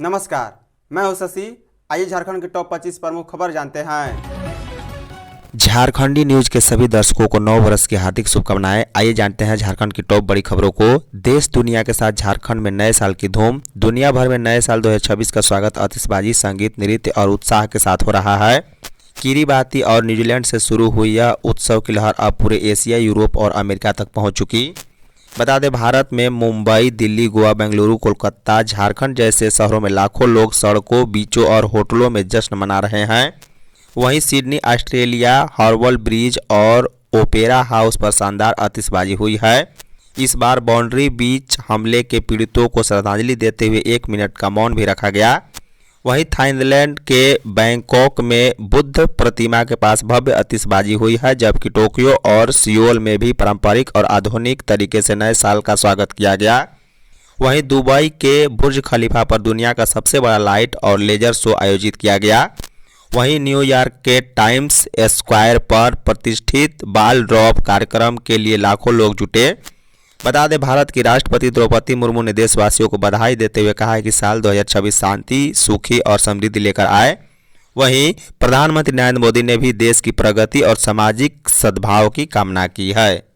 नमस्कार, मैं हूं शशि। आइए झारखंड की टॉप 25 प्रमुख खबर जानते हैं। झारखंडी न्यूज के सभी दर्शकों को नव वर्ष की हार्दिक शुभकामनाएं। आइए जानते हैं झारखंड की टॉप बड़ी खबरों को। देश दुनिया के साथ झारखंड में नए साल की धूम। दुनिया भर में नए साल 2026 का स्वागत आतिशबाजी, संगीत, नृत्य और उत्साह के साथ हो रहा है। किरीबाती और न्यूजीलैंड से शुरू हुई यह उत्सव की लहर अब पूरे एशिया, यूरोप और अमेरिका तक पहुंच चुकी। बता दें, भारत में मुंबई, दिल्ली, गोवा, बेंगलुरु, कोलकाता, झारखंड जैसे शहरों में लाखों लोग सड़कों, बीचों और होटलों में जश्न मना रहे हैं। वहीं सिडनी, ऑस्ट्रेलिया, हॉर्वल ब्रिज और ओपेरा हाउस पर शानदार आतिशबाजी हुई है। इस बार बाउंड्री बीच हमले के पीड़ितों को श्रद्धांजलि देते हुए 1 मिनट का मौन भी रखा गया। वहीं थाईलैंड के बैंकॉक में बुद्ध प्रतिमा के पास भव्य आतिशबाजी हुई है, जबकि टोक्यो और सियोल में भी पारंपरिक और आधुनिक तरीके से नए साल का स्वागत किया गया। वहीं दुबई के बुर्ज खलीफा पर दुनिया का सबसे बड़ा लाइट और लेजर शो आयोजित किया गया। वहीं न्यूयॉर्क के टाइम्स स्क्वायर पर प्रतिष्ठित बाल ड्रॉप कार्यक्रम के लिए लाखों लोग जुटे। बता दें, भारत की राष्ट्रपति द्रौपदी मुर्मू ने देशवासियों को बधाई देते हुए कहा है कि साल 2026 शांति, सुखी और समृद्धि लेकर आए। वहीं प्रधानमंत्री नरेंद्र मोदी ने भी देश की प्रगति और सामाजिक सद्भाव की कामना की है।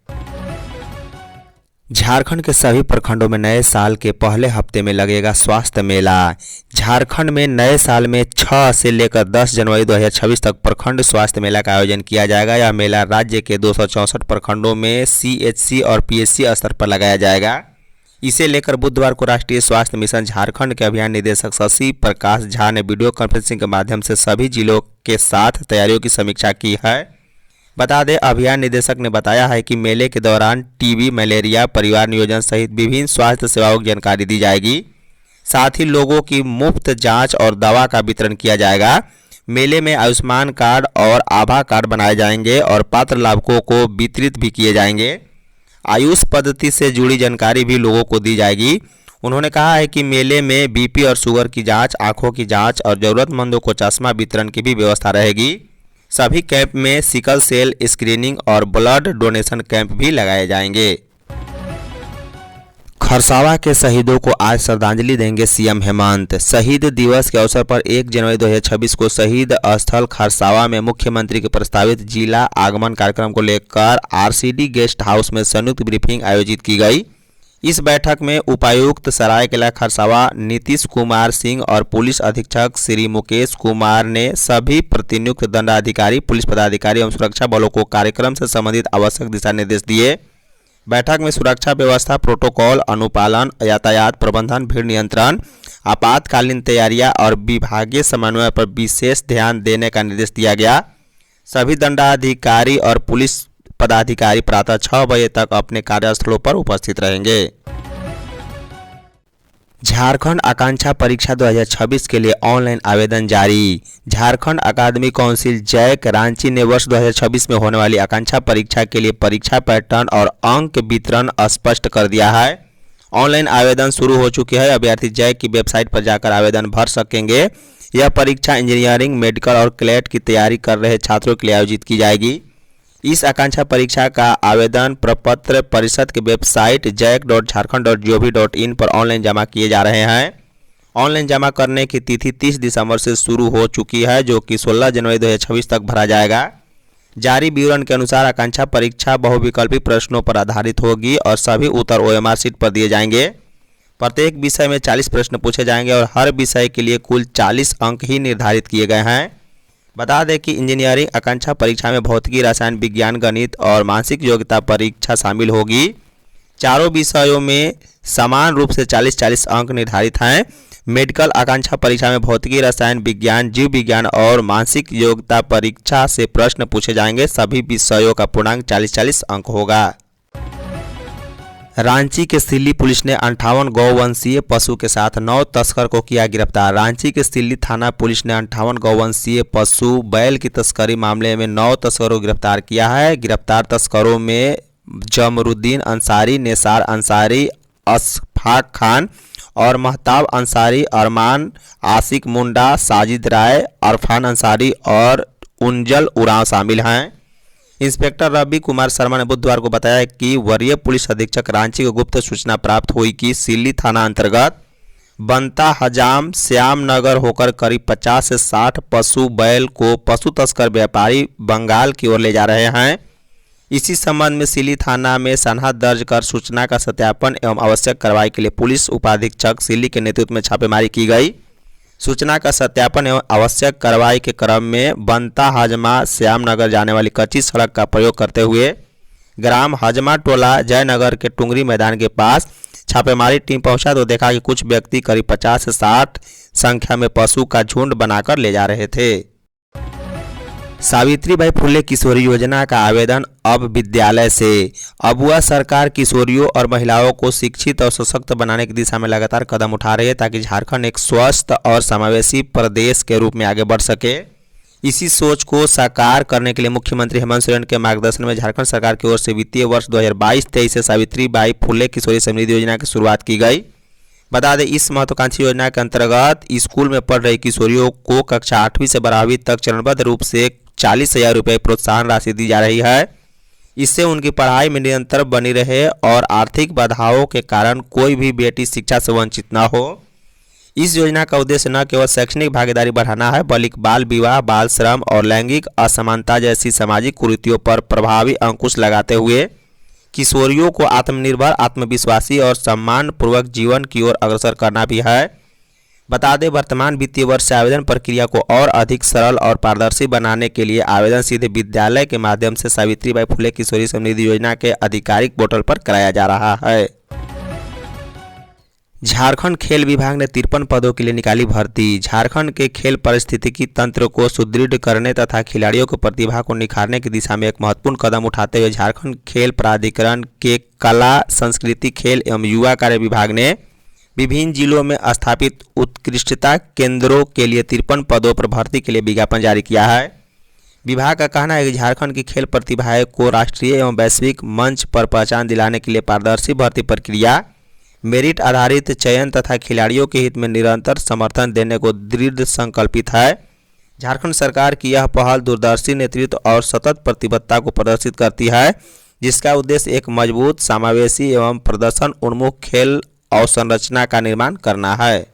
झारखंड के सभी प्रखंडों में नए साल के पहले हफ्ते में लगेगा स्वास्थ्य मेला। झारखंड में नए साल में 6 से लेकर 10 जनवरी 2026 तक प्रखंड स्वास्थ्य मेला का आयोजन किया जाएगा। यह मेला राज्य के 264 प्रखंडों में CHC और PHC स्तर पर लगाया जाएगा। इसे लेकर बुधवार को राष्ट्रीय स्वास्थ्य मिशन झारखंड के अभियान निदेशक शशि प्रकाश झा ने वीडियो कॉन्फ्रेंसिंग के माध्यम से सभी जिलों के साथ तैयारियों की समीक्षा की है। बता दें, अभियान निदेशक ने बताया है कि मेले के दौरान टीबी, मलेरिया, परिवार नियोजन सहित विभिन्न स्वास्थ्य सेवाओं की जानकारी दी जाएगी। साथ ही लोगों की मुफ्त जांच और दवा का वितरण किया जाएगा। मेले में आयुष्मान कार्ड और आभा कार्ड बनाए जाएंगे और पात्र लाभुकों को वितरित भी किए जाएंगे। आयुष पद्धति से जुड़ी जानकारी भी लोगों को दी जाएगी। उन्होंने कहा है कि मेले में BP और शुगर की जाँच, आँखों की जाँच और ज़रूरतमंदों को चश्मा वितरण की भी व्यवस्था रहेगी। सभी कैंप में सिकल सेल स्क्रीनिंग और ब्लड डोनेशन कैंप भी लगाए जाएंगे। खरसावा के शहीदों को आज श्रद्धांजलि देंगे CM हेमंत। शहीद दिवस के अवसर पर 1 जनवरी 2026 को शहीद स्थल खरसावा में मुख्यमंत्री के प्रस्तावित जिला आगमन कार्यक्रम को लेकर RCD गेस्ट हाउस में संयुक्त ब्रीफिंग आयोजित की गई। इस बैठक में उपायुक्त सरायकेला खरसावा नीतीश कुमार सिंह और पुलिस अधीक्षक श्री मुकेश कुमार ने सभी प्रतिनियुक्त दंडाधिकारी, पुलिस पदाधिकारी एवं सुरक्षा बलों को कार्यक्रम से संबंधित आवश्यक दिशा निर्देश दिए। बैठक में सुरक्षा व्यवस्था, प्रोटोकॉल अनुपालन, यातायात प्रबंधन, भीड़ नियंत्रण, आपातकालीन तैयारियां और विभागीय समन्वय पर विशेष ध्यान देने का निर्देश दिया गया। सभी दंडाधिकारी और पुलिस पदाधिकारी प्रातः 6 बजे तक अपने कार्यस्थलों पर उपस्थित रहेंगे। झारखंड आकांक्षा परीक्षा 2026 के लिए ऑनलाइन आवेदन जारी। झारखंड अकादमिक काउंसिल जैक रांची ने वर्ष 2026 में होने वाली आकांक्षा परीक्षा के लिए परीक्षा पैटर्न और अंक वितरण स्पष्ट कर दिया है। ऑनलाइन आवेदन शुरू हो चुकी है। अभ्यर्थी जैक की वेबसाइट पर जाकर आवेदन भर सकेंगे। यह परीक्षा इंजीनियरिंग, मेडिकल और क्लेट की तैयारी कर रहे छात्रों के लिए आयोजित की जाएगी। इस आकांक्षा परीक्षा का आवेदन प्रपत्र परिषद की वेबसाइट jack.jharkhand.gov.in पर ऑनलाइन जमा किए जा रहे हैं। ऑनलाइन जमा करने की तिथि 30 दिसंबर से शुरू हो चुकी है, जो कि 16 जनवरी 2026 तक भरा जाएगा। जारी विवरण के अनुसार आकांक्षा परीक्षा बहुविकल्पी प्रश्नों पर आधारित होगी और सभी उत्तर OMR शीट पर दिए जाएंगे। प्रत्येक विषय में 40 प्रश्न पूछे जाएंगे और हर विषय के लिए कुल 40 अंक ही निर्धारित किए गए हैं। बता दें कि इंजीनियरिंग आकांक्षा परीक्षा में भौतिकी, रसायन विज्ञान, गणित और मानसिक योग्यता परीक्षा शामिल होगी। चारों विषयों में समान रूप से 40-40 अंक निर्धारित हैं। मेडिकल आकांक्षा परीक्षा में भौतिकी, रसायन विज्ञान, जीव विज्ञान और मानसिक योग्यता परीक्षा से प्रश्न पूछे जाएंगे। सभी विषयों का पूर्णांक 40-40 अंक होगा। रांची के सिल्ली पुलिस ने 58 गौवंशीय पशु के साथ 9 तस्कर को किया गिरफ्तार। रांची के सिल्ली थाना पुलिस ने 58 गौवंशीय पशु बैल की तस्करी मामले में 9 तस्करों को गिरफ्तार किया है। गिरफ्तार तस्करों में जमरुद्दीन अंसारी, नेसार अंसारी, अशफाक खान और महताब अंसारी, अरमान, आशिक मुंडा, साजिद राय, अरफान अंसारी और उंजल उरांव शामिल हैं। इंस्पेक्टर रवि कुमार शर्मा ने बुधवार को बताया कि वरीय पुलिस अधीक्षक रांची को गुप्त सूचना प्राप्त हुई कि सिल्ली थाना अंतर्गत बनता हजाम श्यामनगर होकर करीब 50 से 60 पशु बैल को पशु तस्कर व्यापारी बंगाल की ओर ले जा रहे हैं। इसी संबंध में सिली थाना में सनहा दर्ज कर सूचना का सत्यापन एवं आवश्यक कार्रवाई के लिए पुलिस उपाधीक्षक सिली के नेतृत्व में छापेमारी की गई। सूचना का सत्यापन एवं आवश्यक कार्रवाई के क्रम में बनता हजमा श्यामनगर जाने वाली कच्ची सड़क का प्रयोग करते हुए ग्राम हजमा टोला जयनगर के टुंगरी मैदान के पास छापेमारी टीम पहुंचा तो देखा कि कुछ व्यक्ति करीब 50 से 60 संख्या में पशु का झुंड बनाकर ले जा रहे थे। सावित्रीबाई फुले किशोरी योजना का आवेदन अब विद्यालय से। अबुआ सरकार किशोरियों और महिलाओं को शिक्षित और सशक्त बनाने की दिशा में लगातार कदम उठा रही है ताकि झारखंड एक स्वस्थ और समावेशी प्रदेश के रूप में आगे बढ़ सके। इसी सोच को साकार करने के लिए मुख्यमंत्री हेमंत सोरेन के मार्गदर्शन में झारखंड सरकार की ओर से वित्तीय वर्ष 2022-23 से सावित्रीबाई फुले किशोरी समृद्धि योजना की शुरुआत की गई। बता दें, इस महत्वाकांक्षी योजना के अंतर्गत स्कूल में पढ़ रही किशोरियों को कक्षा 8वीं से 12वीं तक चरणबद्ध रूप से 40,000 रुपये प्रोत्साहन राशि दी जा रही है। इससे उनकी पढ़ाई में निरंतर बनी रहे और आर्थिक बाधाओं के कारण कोई भी बेटी शिक्षा से वंचित न हो। इस योजना का उद्देश्य न केवल शैक्षणिक भागीदारी बढ़ाना है बल्कि बाल विवाह, बाल श्रम और लैंगिक असमानता जैसी सामाजिक कुरीतियों पर प्रभावी अंकुश लगाते हुए किशोरियों को आत्मनिर्भर, आत्मविश्वासी और सम्मानपूर्वक जीवन की ओर अग्रसर करना भी है। बता दें, वर्तमान वित्तीय वर्ष से आवेदन प्रक्रिया को और अधिक सरल और पारदर्शी बनाने के लिए आवेदन सीधे विद्यालय के माध्यम से सावित्रीबाई फुले किशोरी समृद्धि योजना के आधिकारिक पोर्टल पर कराया जा रहा है। झारखंड खेल विभाग ने 53 पदों के लिए निकाली भर्ती। झारखंड के खेल पारिस्थितिकी तंत्र को सुदृढ़ करने तथा खिलाड़ियों की प्रतिभा को निखारने की दिशा में एक महत्वपूर्ण कदम उठाते हुए झारखंड खेल प्राधिकरण के कला, संस्कृति, खेल एवं युवा कार्य विभाग ने विभिन्न जिलों में स्थापित उत्कृष्टता केंद्रों के लिए 53 पदों पर भर्ती के लिए विज्ञापन जारी किया है। विभाग का कहना है कि झारखंड की खेल प्रतिभाएं को राष्ट्रीय एवं वैश्विक मंच पर पहचान दिलाने के लिए पारदर्शी भर्ती प्रक्रिया, मेरिट आधारित चयन तथा खिलाड़ियों के हित में निरंतर समर्थन देने को दृढ़ संकल्पित है। झारखंड सरकार की यह पहल दूरदर्शी नेतृत्व और सतत प्रतिबद्धता को प्रदर्शित करती है, जिसका उद्देश्य एक मजबूत, समावेशी एवं प्रदर्शन उन्मुख खेल अवसंरचना का निर्माण करना है।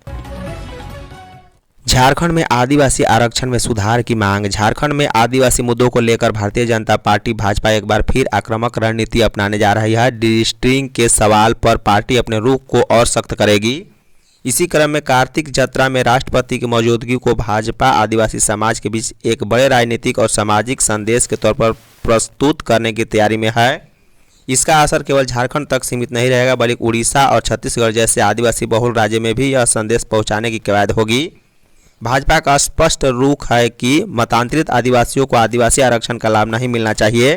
झारखंड में आदिवासी आरक्षण में सुधार की मांग। झारखंड में आदिवासी मुद्दों को लेकर भारतीय जनता पार्टी भाजपा एक बार फिर आक्रामक रणनीति अपनाने जा रही है। डिस्ट्रिक्ट के सवाल पर पार्टी अपने रुख को और सख्त करेगी। इसी क्रम में कार्तिक यात्रा में राष्ट्रपति की मौजूदगी को भाजपा आदिवासी समाज के बीच एक बड़े राजनीतिक और सामाजिक संदेश के तौर पर प्रस्तुत करने की तैयारी में है। इसका असर केवल झारखंड तक सीमित नहीं रहेगा बल्कि उड़ीसा और छत्तीसगढ़ जैसे आदिवासी बहुल राज्य में भी यह संदेश पहुंचाने की कवायद होगी। भाजपा का स्पष्ट रुख है कि मतांतरित आदिवासियों को आदिवासी आरक्षण का लाभ नहीं मिलना चाहिए।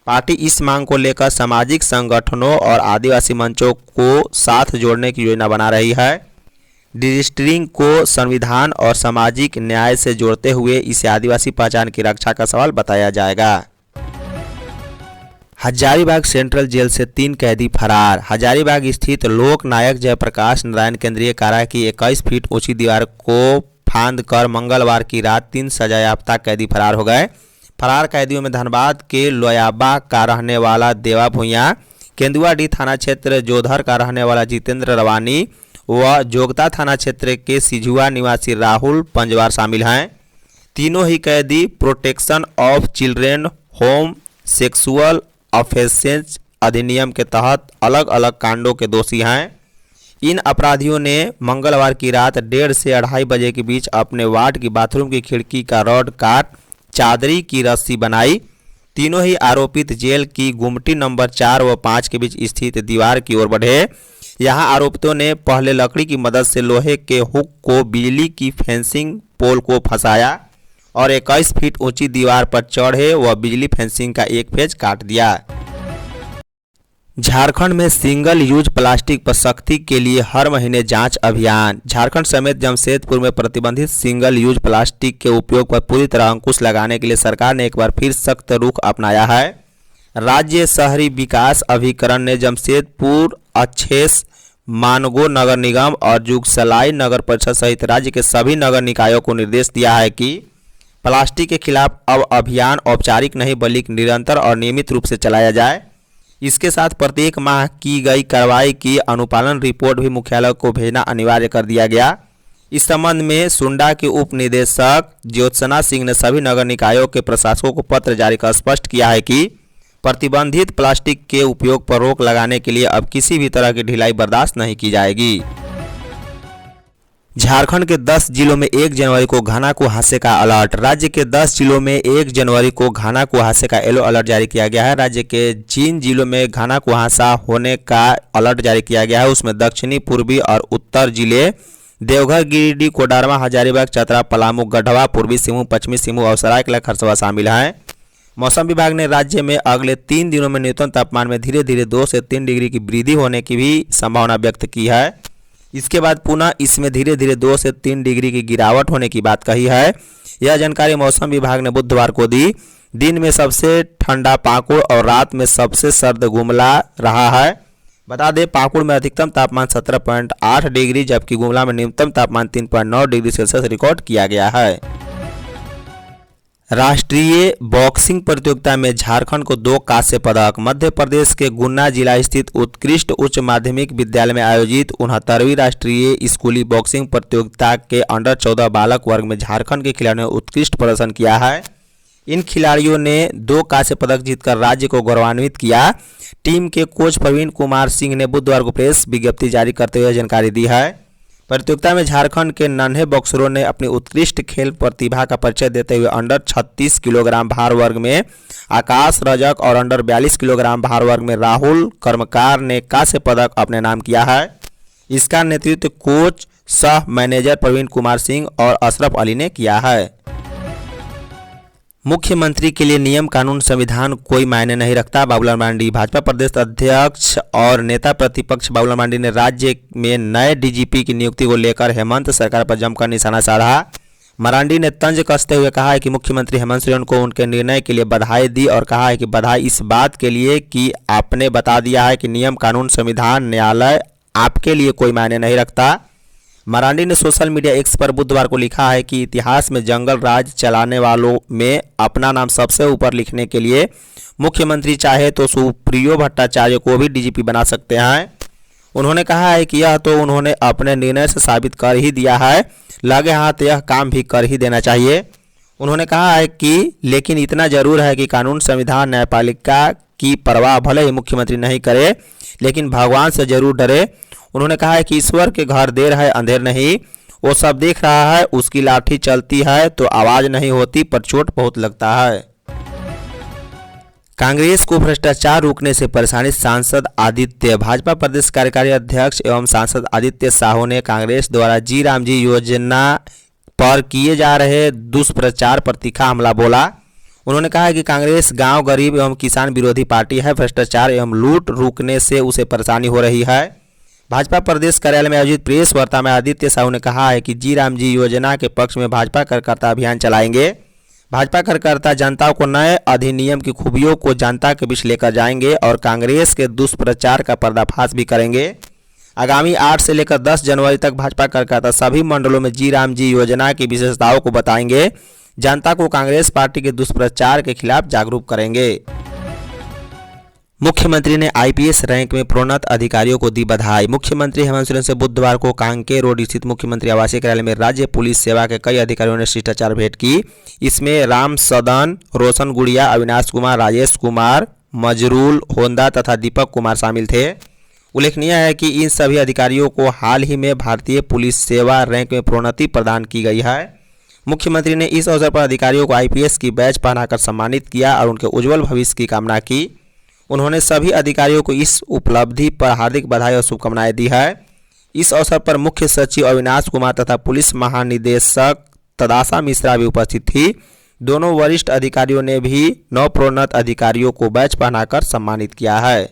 पार्टी इस मांग को लेकर सामाजिक संगठनों और आदिवासी मंचों को साथ जोड़ने की योजना बना रही है। डिस्ट्रिक्ट को संविधान और सामाजिक न्याय से जोड़ते हुए इसे आदिवासी पहचान की रक्षा का सवाल बताया जाएगा। हजारीबाग सेंट्रल जेल से 3 कैदी फरार। हजारीबाग स्थित लोक नायक जयप्रकाश नारायण केंद्रीय कारा की 21 फीट ऊंची दीवार को फांद कर मंगलवार की रात 3 सजायाफ्ता कैदी फरार हो गए। फरार कैदियों में धनबाद के लोयाबा का रहने वाला देवा भुइयां, केंदुआडीह थाना क्षेत्र जोधर का रहने वाला जितेंद्र रवानी व जोगता थाना क्षेत्र के सिझुआ निवासी राहुल पंजवार शामिल हैं। तीनों ही कैदी protection of children home sexual offences अधिनियम के तहत अलग अलग कांडों के दोषी हैं। इन अपराधियों ने मंगलवार की रात 1:30 से 2:30 बजे के बीच अपने वार्ड की बाथरूम की खिड़की का रॉड काट चादरी की रस्सी बनाई। तीनों ही आरोपित जेल की गुमटी नंबर 4 व 5 के बीच स्थित दीवार की ओर बढ़े। यहां आरोपितों ने पहले लकड़ी की मदद से लोहे के हुक को बिजली की फेंसिंग पोल को फंसाया और 21 फीट ऊंची दीवार पर चढ़े व बिजली फेंसिंग का एक फेज काट दिया। झारखंड में सिंगल यूज प्लास्टिक पर सख्ती के लिए हर महीने जांच अभियान। झारखंड समेत जमशेदपुर में प्रतिबंधित सिंगल यूज प्लास्टिक के उपयोग पर पूरी तरह अंकुश लगाने के लिए सरकार ने एक बार फिर सख्त रुख अपनाया है। राज्य शहरी विकास अभिकरण ने जमशेदपुर, अच्छेस, मानगो नगर निगम और जुगसलाई नगर परिषद सहित राज्य के सभी नगर निकायों को निर्देश दिया है कि प्लास्टिक के खिलाफ अब अभियान औपचारिक नहीं बल्कि निरंतर और नियमित रूप से चलाया जाए। इसके साथ प्रत्येक माह की गई कार्रवाई की अनुपालन रिपोर्ट भी मुख्यालय को भेजना अनिवार्य कर दिया गया। इस संबंध में सुंडा के उप निदेशक ज्योत्सना सिंह ने सभी नगर निकायों के प्रशासकों को पत्र जारी कर स्पष्ट किया है कि प्रतिबंधित प्लास्टिक के उपयोग पर रोक लगाने के लिए अब किसी भी तरह की ढिलाई बर्दाश्त नहीं की जाएगी। झारखंड के 10 जिलों में 1 जनवरी को घना कुहासे का अलर्ट। राज्य के 10 जिलों में 1 जनवरी को घना कुहासे का येलो अलर्ट जारी किया गया है। राज्य के जिन जिलों में घना कुहासा होने का अलर्ट जारी किया गया है उसमें दक्षिणी, पूर्वी और उत्तर जिले देवघर, गिरिडीह, कोडरमा, हजारीबाग, चतरा, पलामू, गढ़वा, पूर्वी सिंहभूम, पश्चिमी सिंहभूम और सरायकेला खरसावां शामिल हैं। मौसम विभाग ने राज्य में अगले 3 दिनों में न्यूनतम तापमान में धीरे धीरे 2 से 3 डिग्री की वृद्धि होने की भी संभावना व्यक्त की है। इसके बाद पुनः इसमें धीरे धीरे 2 से 3 डिग्री की गिरावट होने की बात कही है। यह जानकारी मौसम विभाग ने बुधवार को दी। दिन में सबसे ठंडा पाकुड़ और रात में सबसे सर्द गुमला रहा है। बता दें पाकुड़ में अधिकतम तापमान 17.8 डिग्री जबकि गुमला में न्यूनतम तापमान 3.9 डिग्री सेल्सियस रिकॉर्ड किया गया है। राष्ट्रीय बॉक्सिंग प्रतियोगिता में झारखंड को 2 कांस्य पदक। मध्य प्रदेश के गुना जिला स्थित उत्कृष्ट उच्च माध्यमिक विद्यालय में आयोजित 69वीं राष्ट्रीय स्कूली बॉक्सिंग प्रतियोगिता के अंडर 14 बालक वर्ग में झारखंड के खिलाड़ियों ने उत्कृष्ट प्रदर्शन किया है। इन खिलाड़ियों ने 2 कांस्य पदक जीतकर राज्य को गौरवान्वित किया। टीम के कोच प्रवीण कुमार सिंह ने बुधवार को प्रेस विज्ञप्ति जारी करते हुए जानकारी दी है। प्रतियोगिता में झारखंड के नन्हे बॉक्सरों ने अपनी उत्कृष्ट खेल प्रतिभा का परिचय देते हुए अंडर 36 किलोग्राम भार वर्ग में आकाश रजक और अंडर 42 किलोग्राम भार वर्ग में राहुल कर्मकार ने कांस्य पदक अपने नाम किया है। इसका नेतृत्व कोच सह मैनेजर प्रवीण कुमार सिंह और अशरफ अली ने किया है। मुख्यमंत्री के लिए नियम कानून संविधान कोई मायने नहीं रखता, बाबूलाल मरांडी। भाजपा प्रदेश अध्यक्ष और नेता प्रतिपक्ष बाबूलाल मरांडी ने राज्य में नए डीजीपी की नियुक्ति को लेकर हेमंत सरकार पर जमकर निशाना साधा। मरांडी ने तंज कसते हुए कहा है कि मुख्यमंत्री हेमंत सोरेन को उनके निर्णय के लिए बधाई दी और कहा है कि बधाई इस बात के लिए कि आपने बता दिया है कि नियम कानून संविधान न्यायालय आपके लिए कोई मायने नहीं रखता। मरांडी ने सोशल मीडिया एक्स पर बुधवार को लिखा है कि इतिहास में जंगल राज चलाने वालों में अपना नाम सबसे ऊपर लिखने के लिए मुख्यमंत्री चाहे तो सुप्रियो भट्टाचार्य को भी डीजीपी बना सकते हैं। उन्होंने कहा है कि यह तो उन्होंने अपने निर्णय से साबित कर ही दिया है, लगे हाथ यह काम भी कर ही देना चाहिए। उन्होंने कहा है कि लेकिन इतना जरूर है कि कानून संविधान न्यायपालिका की परवाह भले ही मुख्यमंत्री नहीं करे लेकिन भगवान से जरूर डरे। उन्होंने कहा है कि ईश्वर के घर देर है अंधेर नहीं, वो सब देख रहा है, उसकी लाठी चलती है तो आवाज नहीं होती पर चोट बहुत लगता है। कांग्रेस को भ्रष्टाचार रोकने से परेशानी, सांसद आदित्य। भाजपा प्रदेश कार्यकारी अध्यक्ष एवं सांसद आदित्य साहू ने कांग्रेस द्वारा जी राम जी योजना पर किए जा रहे दुष्प्रचार पर तीखा हमला बोला। उन्होंने कहा है कि कांग्रेस गांव गरीब एवं किसान विरोधी पार्टी है, भ्रष्टाचार एवं लूट रोकने से उसे परेशानी हो रही है। भाजपा प्रदेश कार्यालय में आयोजित प्रेस वार्ता में आदित्य साहू ने कहा है कि जी राम जी योजना के पक्ष में भाजपा कार्यकर्ता अभियान चलाएंगे। भाजपा कार्यकर्ता जनता को नए अधिनियम की खूबियों को जनता के बीच लेकर जाएंगे और कांग्रेस के दुष्प्रचार का पर्दाफाश भी करेंगे। आगामी 8 से लेकर 10 जनवरी तक भाजपा कार्यकर्ता सभी मंडलों में जी राम जी योजना की विशेषताओं को बताएंगे, जनता को कांग्रेस पार्टी के दुष्प्रचार के खिलाफ जागरूक करेंगे। मुख्यमंत्री ने आईपीएस रैंक में प्रोन्नत अधिकारियों को दी बधाई। मुख्यमंत्री हेमंत सोरेन से बुधवार को कांके रोड स्थित मुख्यमंत्री आवासीय कार्यालय में राज्य पुलिस सेवा के कई अधिकारियों ने शिष्टाचार भेंट की। इसमें राम सदन, रोशन गुड़िया, अविनाश कुमार, राजेश कुमार, मजरूल होंदा तथा दीपक कुमार शामिल थे। उल्लेखनीय है कि इन सभी अधिकारियों को हाल ही में भारतीय पुलिस सेवा रैंक में प्रोन्नति प्रदान की गई है। मुख्यमंत्री ने इस अवसर पर अधिकारियों को आईपीएस की बैच पहनाकर सम्मानित किया और उनके उज्जवल भविष्य की कामना की। उन्होंने सभी अधिकारियों को इस उपलब्धि पर हार्दिक बधाई और शुभकामनाएं दी है। इस अवसर पर मुख्य सचिव अविनाश कुमार तथा पुलिस महानिदेशक तदाशा मिश्रा भी उपस्थित थी। दोनों वरिष्ठ अधिकारियों ने भी नवप्रोन्नत अधिकारियों को बैच पहनाकर सम्मानित किया है।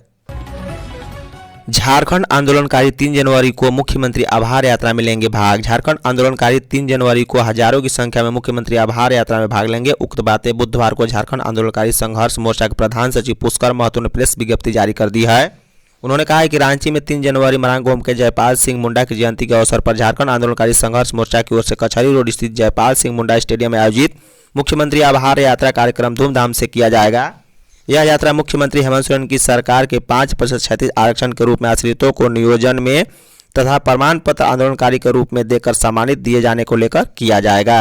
झारखंड आंदोलनकारी 3 जनवरी को मुख्यमंत्री आभार यात्रा में लेंगे भाग। झारखंड आंदोलनकारी 3 जनवरी को हजारों की संख्या में मुख्यमंत्री आभार यात्रा में भाग लेंगे। उक्त बातें बुधवार को झारखंड आंदोलनकारी संघर्ष मोर्चा के प्रधान सचिव पुष्कर महतो ने प्रेस विज्ञप्ति जारी कर दी है। उन्होंने कहा है कि रांची में 3 जनवरी मरांगोम के जयपाल सिंह मुंडा की जयंती के अवसर पर झारखंड आंदोलनकारी संघर्ष मोर्चा की ओर से कचहरी रोड स्थित जयपाल सिंह मुंडा स्टेडियम में आयोजित मुख्यमंत्री आभार यात्रा कार्यक्रम धूमधाम से किया जाएगा। यह यात्रा मुख्यमंत्री हेमंत सोरेन की सरकार के 5% क्षैतिज आरक्षण के रूप में आश्रितों को नियोजन में तथा प्रमाण पत्र आंदोलनकारी के रूप में देकर सम्मानित दिए जाने को लेकर किया जाएगा।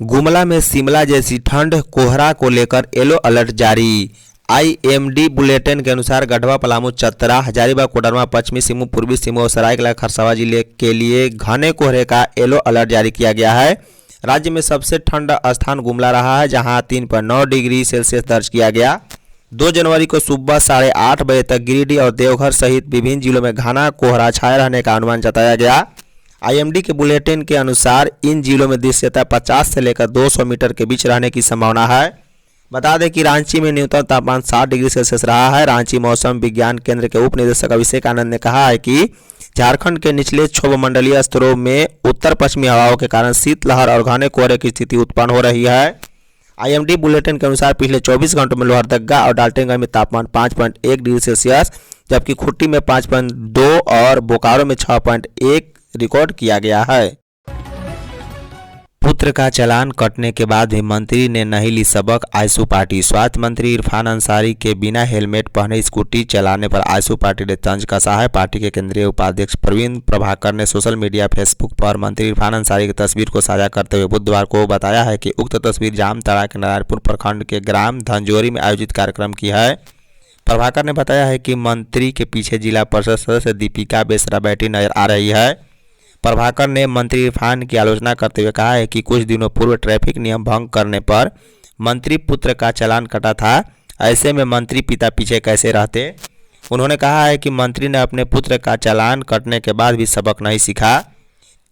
गुमला में शिमला जैसी ठंड, कोहरा को लेकर येलो अलर्ट जारी। आईएमडी बुलेटिन के अनुसार गढ़वा, पलामू, चतरा, हजारीबाग, कोडरमा, पश्चिमी सिंहभूम, पूर्वी सिंहभूम और सरायकेला खरसावां जिले के लिए घने कोहरे का येलो अलर्ट जारी किया गया है। राज्य में सबसे ठंडा स्थान गुमला रहा है, जहां 3.9 डिग्री सेल्सियस दर्ज किया गया। 2 जनवरी को सुबह 8:30 बजे तक गिरिडीह और देवघर सहित विभिन्न जिलों में घना कोहरा छाया रहने का अनुमान जताया गया। आईएमडी के बुलेटिन के अनुसार इन जिलों में दृश्यता 50 से लेकर 200 मीटर के बीच रहने की संभावना है। बता दें कि रांची में न्यूनतम तापमान 60 डिग्री सेल्सियस रहा है। रांची मौसम विज्ञान केंद्र के उप निदेशक अभिषेक आनंद ने कहा है कि झारखंड के निचले क्षोभमंडलीय स्तरों में उत्तर पश्चिमी हवाओं के कारण शीतलहर और घने कोहरे की स्थिति उत्पन्न हो रही है। आईएमडी बुलेटिन के अनुसार पिछले 24 घंटों में लोहरदगा और डाल्टनगंज में तापमान 5.1 डिग्री सेल्सियस, जबकि खूंटी में 5.2 और बोकारो में 6.1 रिकॉर्ड किया गया है। पुत्र का चालान कटने के बाद भी मंत्री ने नहीं ली सबक, आयशू पार्टी। स्वास्थ्य मंत्री इरफान अंसारी के बिना हेलमेट पहने स्कूटी चलाने पर आयशू पार्टी ने तंज कसा है। पार्टी के केंद्रीय उपाध्यक्ष प्रवीण प्रभाकर ने सोशल मीडिया फेसबुक पर मंत्री इरफान अंसारी की तस्वीर को साझा करते हुए बुधवार को बताया है कि उक्त तस्वीर जामताड़ा के नारायणपुर प्रखंड के ग्राम धंजोरी में आयोजित कार्यक्रम की है। प्रभाकर ने बताया है कि मंत्री के पीछे जिला परिषद सदस्य दीपिका बेसरा बैठी नजर आ रही है। प्रभाकर ने मंत्री इरफान की आलोचना करते हुए कहा है कि कुछ दिनों पूर्व ट्रैफिक नियम भंग करने पर मंत्री पुत्र का चालान कटा था, ऐसे में मंत्री पिता पीछे कैसे रहते। उन्होंने कहा है कि मंत्री ने अपने पुत्र का चालान कटने के बाद भी सबक नहीं सीखा,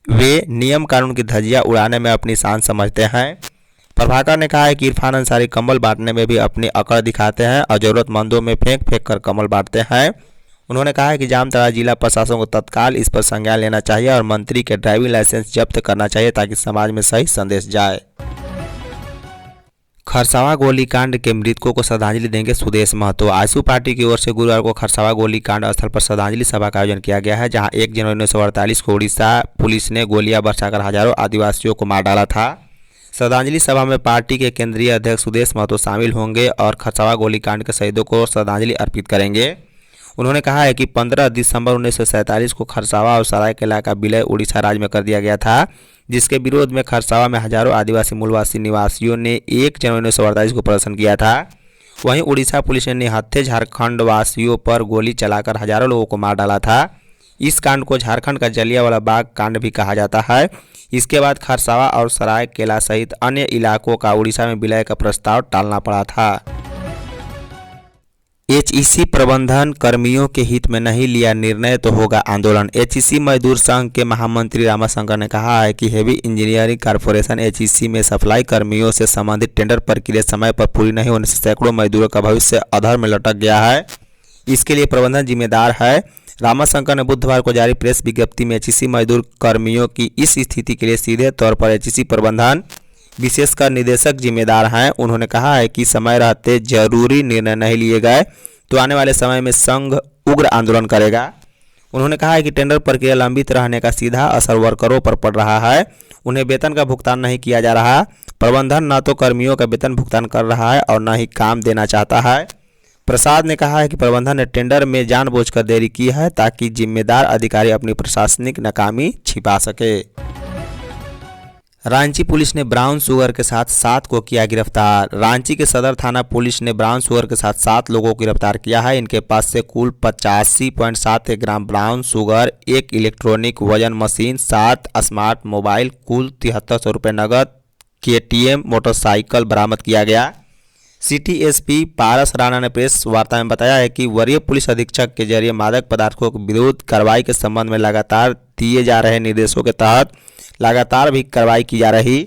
वे नियम कानून की धज्जियां उड़ाने में अपनी शान समझते हैं। प्रभाकर ने कहा है कि इरफान अंसारी कंबल बांटने में भी अपनी अकड़ दिखाते हैं और जरूरतमंदों में फेंक फेंक कर कंबल बांटते हैं। उन्होंने कहा है कि जामताड़ा जिला प्रशासन को तत्काल इस पर संज्ञान लेना चाहिए और मंत्री के ड्राइविंग लाइसेंस जब्त करना चाहिए ताकि समाज में सही संदेश जाए। खरसावां गोलीकांड के मृतकों को श्रद्धांजलि देंगे सुदेश महतो। आयशू पार्टी की ओर से गुरुवार को खरसावां गोलीकांड स्थल पर श्रद्धांजलि सभा का आयोजन किया गया है, जहां 1 जनवरी 1948 को उड़ीसा पुलिस ने गोलियां बरसाकर हजारों आदिवासियों को मार डाला था। श्रद्धांजलि सभा में पार्टी के केंद्रीय अध्यक्ष सुदेश महतो शामिल होंगे और खरसावां गोलीकांड के शहीदों को श्रद्धांजलि अर्पित करेंगे। उन्होंने कहा है कि 15 दिसंबर 1947 को खरसावां और सरायकेला का विलय उड़ीसा राज्य में कर दिया गया था, जिसके विरोध में खरसावां में हजारों आदिवासी मूलवासी निवासियों ने 1 जनवरी 1948 को प्रदर्शन किया था। वहीं उड़ीसा पुलिस ने निहत्थे झारखंड वासियों पर गोली चलाकर हजारों लोगों को मार डाला था। इस कांड को झारखंड का जलियांवाला बाग कांड भी कहा जाता है। इसके बाद खरसावां और सरायकेला सहित अन्य इलाकों का उड़ीसा में विलय का प्रस्ताव टालना पड़ा था। एचईसी प्रबंधन कर्मियों के हित में नहीं लिया निर्णय तो होगा आंदोलन। एचईसी मजदूर संघ के महामंत्री रामाशंकर ने कहा है कि हेवी इंजीनियरिंग कॉरपोरेशन एचईसी में सप्लाई कर्मियों से संबंधित टेंडर प्रक्रिया समय पर पूरी नहीं होने से सैकड़ों मजदूरों का भविष्य अधर में लटक गया है। इसके लिए प्रबंधन जिम्मेदार है। रामाशंकर ने बुधवार को जारी प्रेस विज्ञप्ति में एचईसी मजदूर कर्मियों की इस स्थिति के लिए सीधे तौर पर एचईसी प्रबंधन विशेषकर निदेशक जिम्मेदार हैं। उन्होंने कहा है कि समय रहते जरूरी निर्णय नहीं लिए गए तो आने वाले समय में संघ उग्र आंदोलन करेगा। उन्होंने कहा है कि टेंडर प्रक्रिया लंबित रहने का सीधा असर वर्करों पर पड़ रहा है। उन्हें वेतन का भुगतान नहीं किया जा रहा। प्रबंधन न तो कर्मियों का वेतन भुगतान कर रहा है और न ही काम देना चाहता है। प्रसाद ने कहा है कि प्रबंधन ने टेंडर में जानबूझकर देरी की है ताकि जिम्मेदार अधिकारी अपनी प्रशासनिक नाकामी छिपा सके। रांची पुलिस ने ब्राउन शुगर के साथ 7 को किया गिरफ्तार। रांची के सदर थाना पुलिस ने ब्राउन शुगर के साथ 7 लोगों को गिरफ्तार किया है। इनके पास से कुल 85.7 ग्राम ब्राउन शुगर, 1 इलेक्ट्रॉनिक वजन मशीन, 7 स्मार्ट मोबाइल, कुल 7300 रुपये नगद, केटीएम मोटरसाइकिल बरामद किया गया। सिटी एसपी पारस राणा ने प्रेस वार्ता में बताया है कि वरीय पुलिस अधीक्षक के जरिए मादक पदार्थों के विरुद्ध कार्रवाई के संबंध में लगातार दिए जा रहे निर्देशों के तहत लगातार भी कार्रवाई की जा रही।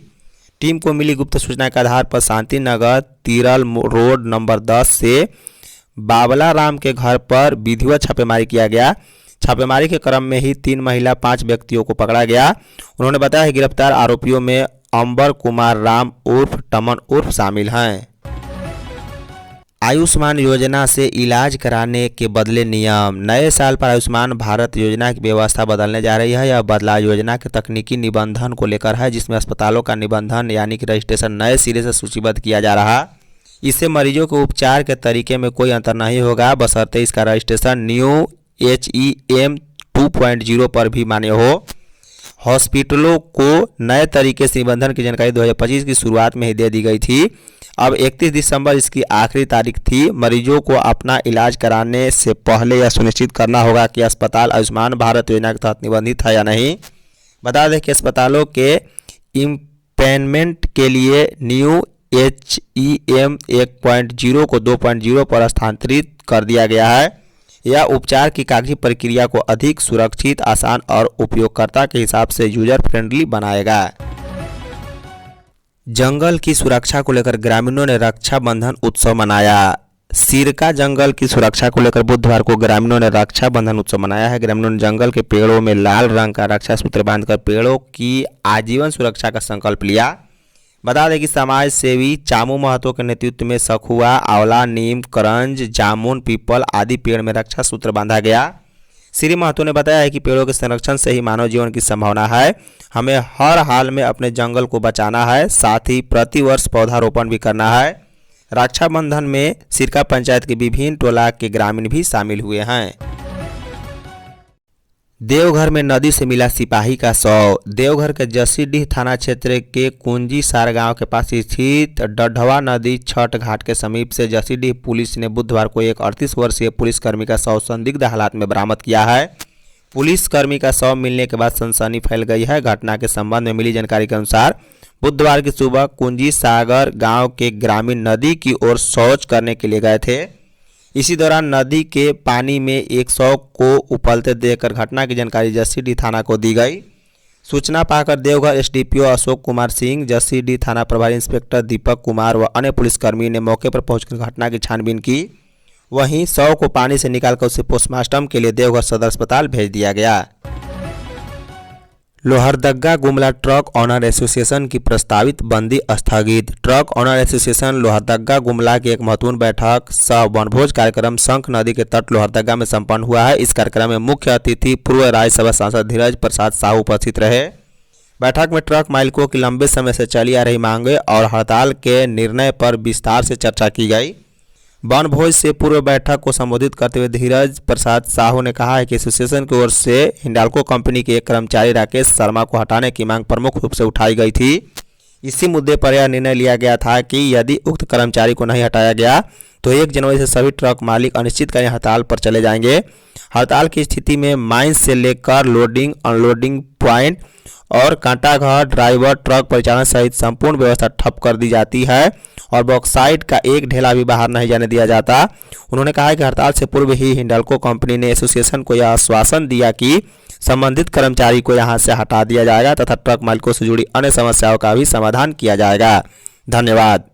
टीम को मिली गुप्त सूचना के आधार पर शांति नगर तिरल रोड नंबर 10 से बाबला राम के घर पर विधिवत छापेमारी किया गया। छापेमारी के क्रम में ही 3 महिला 5 व्यक्तियों को पकड़ा गया। उन्होंने बताया कि गिरफ्तार आरोपियों में अंबर कुमार राम उर्फ टमन उर्फ शामिल हैं। आयुष्मान योजना से इलाज कराने के बदले नियम। नए साल पर आयुष्मान भारत योजना की व्यवस्था बदलने जा रही है। यह बदलाव योजना के तकनीकी निबंधन को लेकर है, जिसमें अस्पतालों का निबंधन यानी कि रजिस्ट्रेशन नए सिरे से सूचीबद्ध किया जा रहा। इससे मरीजों के उपचार के तरीके में कोई अंतर नहीं होगा, बशर्ते इसका रजिस्ट्रेशन न्यू HEM 2.0 पर भी मान्य हो। हॉस्पिटलों को नए तरीके से निबंधन की जानकारी 2025 की शुरुआत में ही दे दी गई थी। अब 31 दिसंबर इसकी आखिरी तारीख थी। मरीजों को अपना इलाज कराने से पहले यह सुनिश्चित करना होगा कि अस्पताल आयुष्मान भारत योजना के तहत निबंधित है या नहीं। बता दें कि अस्पतालों के इम्पेनमेंट के लिए न्यू HEM 1.0 को 2.0 पर स्थानांतरित कर दिया गया है। यह उपचार की कागजी प्रक्रिया को अधिक सुरक्षित, आसान और उपयोगकर्ता के हिसाब से यूजर फ्रेंडली बनाएगा। जंगल की सुरक्षा को लेकर ग्रामीणों ने रक्षाबंधन उत्सव मनाया। सिरका जंगल की सुरक्षा को लेकर बुधवार को ग्रामीणों ने रक्षाबंधन उत्सव मनाया है। ग्रामीणों ने जंगल के पेड़ों में लाल रंग का रक्षा सूत्र बांधकर पेड़ों की आजीवन सुरक्षा का संकल्प लिया। बता दें कि समाज सेवी चामू महतो के नेतृत्व में सखुआ, आंवला, नीम, करंज, जामुन, पीपल आदि पेड़ में रक्षा सूत्र बांधा गया। श्री महतो ने बताया है कि पेड़ों के संरक्षण से ही मानव जीवन की संभावना है। हमें हर हाल में अपने जंगल को बचाना है, साथ ही प्रतिवर्ष पौधारोपण भी करना है। रक्षाबंधन में सिरका पंचायत के विभिन्न टोला के ग्रामीण भी शामिल हुए हैं। देवघर में नदी से मिला सिपाही का शव। देवघर के जसीडीह थाना क्षेत्र के कुंजी सार गांव के पास स्थित डढ़वा नदी छठ घाट के समीप से जसीडीह पुलिस ने बुधवार को एक 38 वर्षीय पुलिसकर्मी का शव संदिग्ध हालात में बरामद किया है। पुलिसकर्मी का शव मिलने के बाद सनसनी फैल गई है। घटना के संबंध में मिली जानकारी के अनुसार बुधवार की सुबह कुंजी सागर गांव के ग्रामीण नदी की ओर शौच करने के लिए गए थे। इसी दौरान नदी के पानी में एक शव को उबलते देखकर घटना की जानकारी जसीडीह थाना को दी गई। सूचना पाकर देवघर SDPO अशोक कुमार सिंह, जसीडीह थाना प्रभारी इंस्पेक्टर दीपक कुमार व अन्य पुलिसकर्मी ने मौके पर पहुंचकर घटना की छानबीन की। वहीं शव को पानी से निकालकर उसे पोस्टमार्टम के लिए देवघर सदर अस्पताल भेज दिया गया। Lohardaga Gumla truck owner association की प्रस्तावित बंदी स्थगित। Truck owner association Lohardaga Gumla की एक महत्वपूर्ण बैठक सह वनभोज कार्यक्रम शंख नदी के तट लोहरदगा में संपन्न हुआ है। इस कार्यक्रम में मुख्य अतिथि पूर्व राज्यसभा सांसद धीरज प्रसाद साहू उपस्थित रहे। बैठक में ट्रक मालिकों की लंबे समय से चली आ रही मांगें और हड़ताल के निर्णय पर विस्तार से चर्चा की गई। वनभोज से पूर्व बैठक को संबोधित करते हुए धीरज प्रसाद साहू ने कहा है कि एसोसिएशन की ओर से हिंडाल्को कंपनी के एक कर्मचारी राकेश शर्मा को हटाने की मांग प्रमुख रूप से उठाई गई थी। इसी मुद्दे पर यह निर्णय लिया गया था कि यदि उक्त कर्मचारी को नहीं हटाया गया तो 1 जनवरी से सभी ट्रक मालिक अनिश्चितकालीन हड़ताल पर चले जाएंगे। हड़ताल की स्थिति में माइंस से लेकर लोडिंग अनलोडिंग पॉइंट और कांटाघर ड्राइवर ट्रक परिचालन सहित संपूर्ण व्यवस्था ठप कर दी जाती है और बॉक्साइट का एक ढेला भी बाहर नहीं जाने दिया जाता। उन्होंने कहा कि हड़ताल से पूर्व ही हिंडाल्को कंपनी ने एसोसिएशन को यह आश्वासन दिया कि संबंधित कर्मचारी को यहां से हटा दिया जाएगा तथा ट्रक मालिकों से जुड़ी अन्य समस्याओं का भी समाधान किया जाएगा। धन्यवाद।